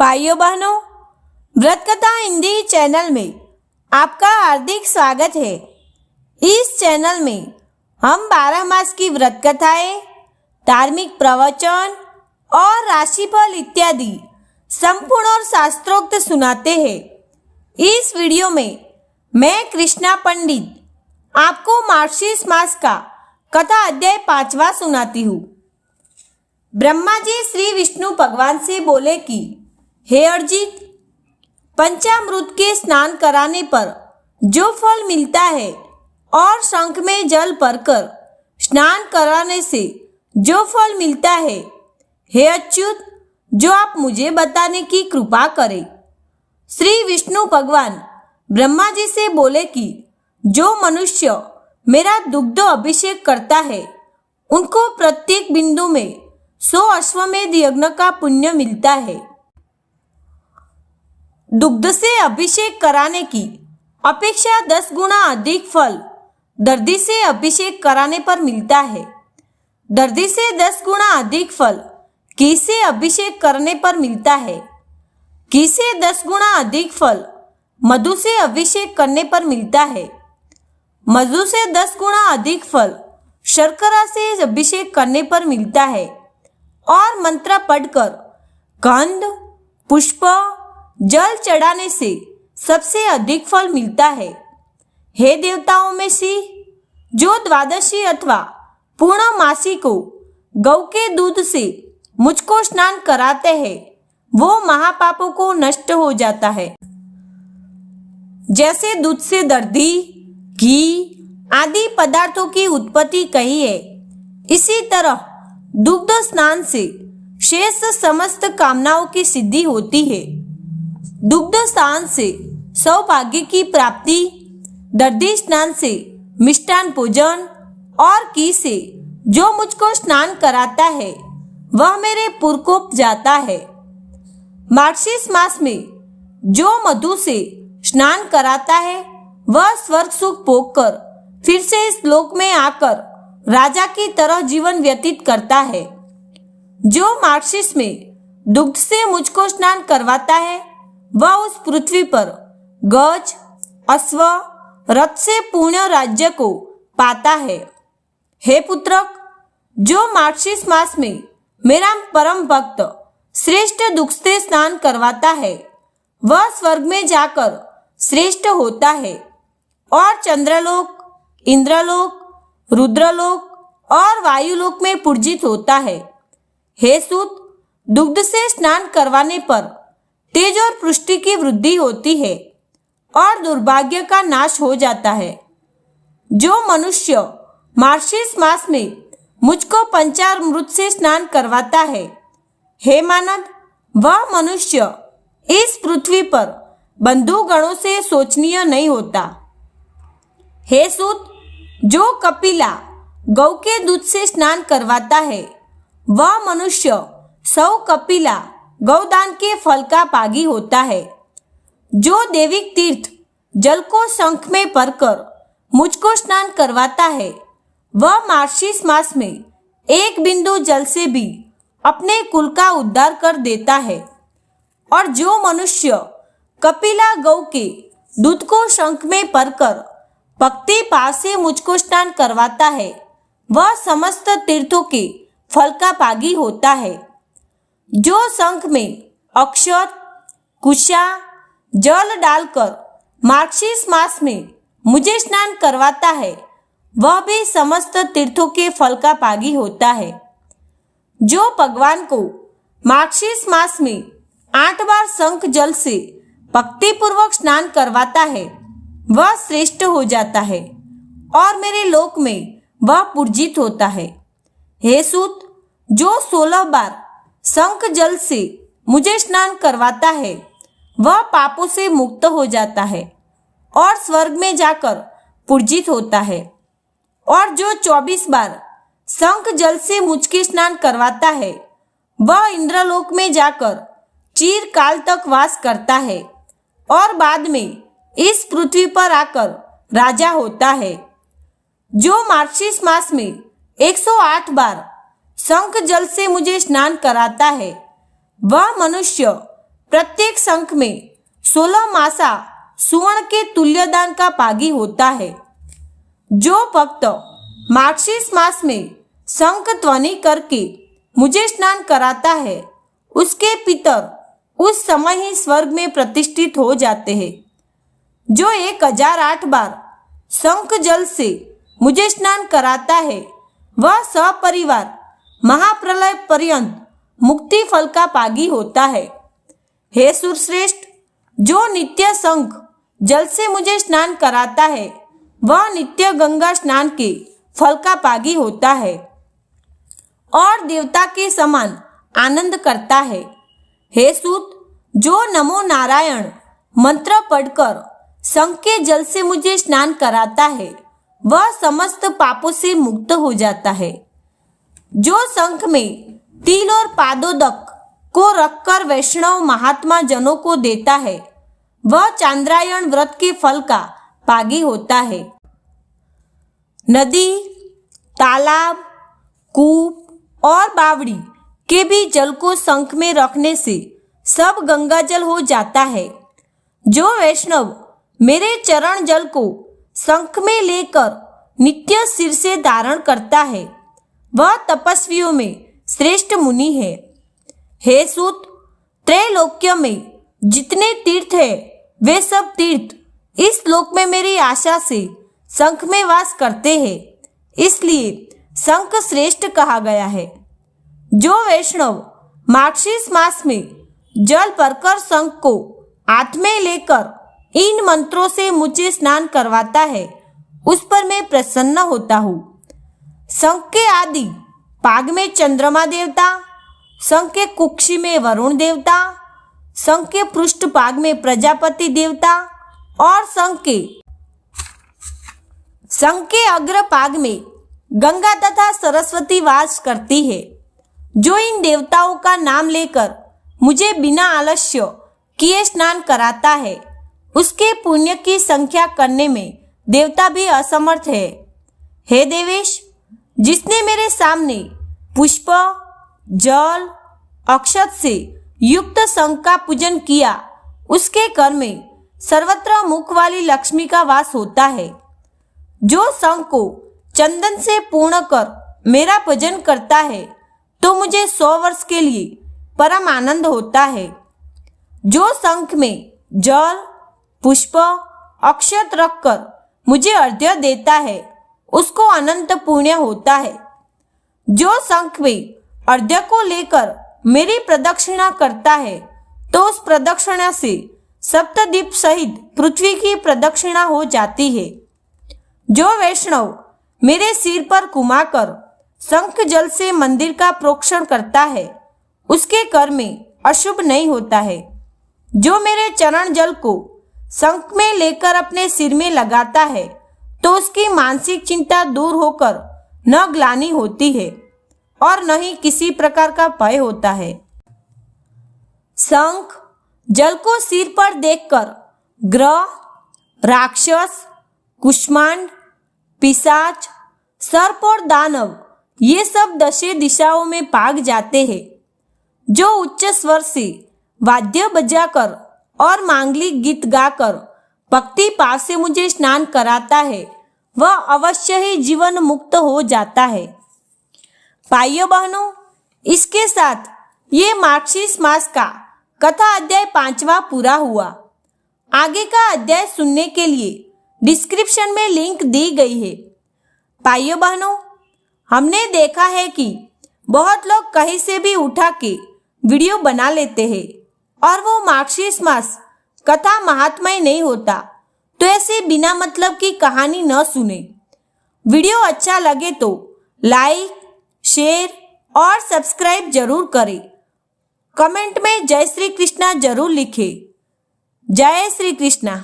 भाइयों बहनों, व्रत कथा हिंदी चैनल में आपका हार्दिक स्वागत है। इस चैनल में हम 12 मास की व्रत कथाएं, धार्मिक प्रवचन और राशिफल इत्यादि संपूर्ण और शास्त्रोक्त सुनाते हैं। इस वीडियो में मैं कृष्णा पंडित आपको मार्गशीर्ष मास का कथा अध्याय 5वां सुनाती हूँ। ब्रह्मा जी श्री विष्णु भगवान से बोले कि हे अर्जित, पंचामृत के स्नान कराने पर जो फल मिलता है और शंख में जल भरकर स्नान कराने से जो फल मिलता है, हे अच्युत, जो आप मुझे बताने की कृपा करें। श्री विष्णु भगवान ब्रह्मा जी से बोले कि जो मनुष्य मेरा दुग्ध अभिषेक करता है, उनको प्रत्येक बिंदु में 100 अश्वमेध यज्ञ का पुण्य मिलता है। दुग्ध से अभिषेक कराने की अपेक्षा 10 गुना अधिक फल दर्दी से अभिषेक कराने पर मिलता है। दर्दी से 10 गुना अधिक फल घी से अभिषेक करने पर मिलता है। घी से 10 गुना अधिक फल मधु से अभिषेक करने पर मिलता है। मधु से 10 गुना अधिक फल शर्करा से अभिषेक करने पर मिलता है। और मंत्र पढ़कर गंध, पुष्प, जल चढ़ाने से सबसे अधिक फल मिलता है। हे देवताओं में से जो द्वादशी अथवा पूर्णमासी को गौ के दूध से मुझको स्नान कराते हैं, वो महापापों को नष्ट हो जाता है। जैसे दूध से दर्दी, घी आदि पदार्थों की उत्पत्ति कही है, इसी तरह दुग्ध स्नान से शेष समस्त कामनाओं की सिद्धि होती है। दुग्ध स्नान से सौभाग्य की प्राप्ति, दर्दी स्नान से मिष्टान भोजन और घी से जो मुझको स्नान कराता है, वह मेरे पुर को जाता है। मार्गशीर्ष मास में जो मधु से स्नान कराता है, वह स्वर्ग सुख भोगकर फिर से इस लोक में आकर राजा की तरह जीवन व्यतीत करता है। जो मार्गशीर्ष में दुग्ध से मुझको स्नान करवाता है, वह उस पृथ्वी पर गज, अश्व, रथ से पूर्ण राज्य को पाता है। हे पुत्रक, जो मार्गशीर्ष मास में मेरा परम भक्त श्रेष्ठ दुग्ध से स्नान करवाता है, वह स्वर्ग में जाकर श्रेष्ठ होता है और चंद्रलोक, इंद्रलोक, रुद्रलोक और वायुलोक में पूजित होता है। हे सूत, दुग्ध से स्नान करवाने पर तेज और पुष्टि की वृद्धि होती है और दुर्भाग्य का नाश हो जाता है। जो मनुष्य मार्गशीर्ष मास में मुझको पंचामृत से स्नान करवाता है, हे मानद, वह मनुष्य इस पृथ्वी पर बंधुगणों से शोचनीय नहीं होता। हे सूत, जो कपिला गौ के दूध से स्नान करवाता है, वह मनुष्य 100 कपिला गौदान के फल का भागी होता है। जो देविक तीर्थ जल को शंख में भरकर मुझको स्नान करवाता है, वह मार्गशीर्ष मास में एक बिंदु जल से भी अपने कुल का उद्धार कर देता है। और जो मनुष्य कपिला गौ के दूध को शंख में भरकर भक्ति भाव से मुझको स्नान करवाता है, वह समस्त तीर्थों के फल का भागी होता है। जो शंख में अक्षत, कुशा, जल डालकर मार्गशीर्ष मास में मुझे स्नान करवाता है, वह भी समस्त तीर्थों के फल का भागी होता है। जो भगवान को मार्गशीर्ष मास में 8 बार शंख जल से भक्ति पूर्वक स्नान करवाता है, वह श्रेष्ठ हो जाता है और मेरे लोक में वह पूजित होता है। हे सूत, जो 16 बार शंख जल से मुझे स्नान करवाता है, वह पापों से मुक्त हो जाता है और स्वर्ग में जाकर पूजित होता है। और जो 24 बार शंख जल से मुझके स्नान करवाता है, वह इंद्रलोक में जाकर चिरकाल तक वास करता है और बाद में इस पृथ्वी पर आकर राजा होता है। जो मार्गशीर्ष मास में 108 बार शंख जल से मुझे स्नान कराता है, वह मनुष्य प्रत्येक शंख में 16 मासा सुवर्ण के तुल्यदान का पागी होता है। जो भक्त मार्गशीर्ष मास में शंख ध्वनि करके मुझे स्नान कराता है, उसके पितर उस समय ही स्वर्ग में प्रतिष्ठित हो जाते हैं। जो 1008 बार शंख जल से मुझे स्नान कराता है, वह सपरिवार महाप्रलय पर्यंत मुक्ति फल का पागी होता है। हे सुरश्रेष्ठ, जो नित्य शंख जल से मुझे स्नान कराता है, वह नित्य गंगा स्नान के फल का पागी होता है और देवता के समान आनंद करता है। हे सूत, जो नमो नारायण मंत्र पढ़कर शंख के जल से मुझे स्नान कराता है, वह समस्त पापों से मुक्त हो जाता है। जो शंख में तिल और पादोदक को रखकर वैष्णव महात्मा जनों को देता है, वह चांद्रायण व्रत के फल का पागी होता है। नदी, तालाब, कूप और बावड़ी के भी जल को शंख में रखने से सब गंगा जल हो जाता है। जो वैष्णव मेरे चरण जल को शंख में लेकर नित्य सिर से धारण करता है, वह तपस्वियों में श्रेष्ठ मुनि है। हे सूत, त्रैलोक्य में जितने तीर्थ है, वे सब तीर्थ इस लोक में मेरी आशा से शंख में वास करते हैं, इसलिए शंख श्रेष्ठ कहा गया है। जो वैष्णव मार्गशीर्ष मास में जल भरकर शंख को हाथ में लेकर इन मंत्रों से मुझे स्नान करवाता है, उस पर मैं प्रसन्न होता हूँ। शंख के आदि पाग में चंद्रमा देवता, शंख के कुक्षी में वरुण देवता, शंख के पृष्ठ पाग में प्रजापति देवता और शंख के अग्र पाग में गंगा तथा सरस्वती वास करती है। जो इन देवताओं का नाम लेकर मुझे बिना आलस्य किए स्नान कराता है, उसके पुण्य की संख्या करने में देवता भी असमर्थ है। हे देवेश, जिसने मेरे सामने पुष्प, जल, अक्षत से युक्त शंख का पूजन किया, उसके घर में सर्वत्र मुख वाली लक्ष्मी का वास होता है। जो शंख को चंदन से पूर्ण कर मेरा पूजन करता है, तो मुझे 100 वर्ष के लिए परम आनंद होता है। जो शंख में जल, पुष्प, अक्षत रखकर मुझे अर्घ्य देता है, उसको अनंत पुण्य होता है। जो शंख में अर्घ्य को लेकर मेरी प्रदक्षिणा करता है, तो उस प्रदक्षिणा से सप्तद्वीप सहित पृथ्वी की प्रदक्षिणा हो जाती है। जो वैष्णव मेरे सिर पर घुमाकर शंख जल से मंदिर का प्रोक्षण करता है, उसके घर में अशुभ नहीं होता है। जो मेरे चरण जल को शंख में लेकर अपने सिर में लगाता है, तो उसकी मानसिक चिंता दूर होकर न ग्लानि होती है और न ही किसी प्रकार का भय होता है। शंख जल को सिर पर देखकर ग्रह, राक्षस, कुष्मांड, पिशाच, सर्प और दानव ये सब 10 दिशाओं में भाग जाते हैं। जो उच्च स्वर से वाद्य बजाकर और मांगलिक गीत गाकर भक्ति भाव से मुझे स्नान कराता है, वह अवश्य ही जीवन मुक्त हो जाता है। भाइयों बहनों, इसके साथ ये मार्गशीर्ष मास का कथा अध्याय 5वां पूरा हुआ। आगे का अध्याय सुनने के लिए डिस्क्रिप्शन में लिंक दी गई है। भाइयों बहनों, हमने देखा है कि बहुत लोग कहीं से भी उठा के वीडियो बना लेते हैं और वो मार्गशीर्ष मास कथा महात्मय नहीं होता, तो ऐसे बिना मतलब की कहानी न सुने। वीडियो अच्छा लगे तो लाइक, शेयर और सब्सक्राइब जरूर करें। कमेंट में जय श्री कृष्णा जरूर लिखें। जय श्री कृष्णा।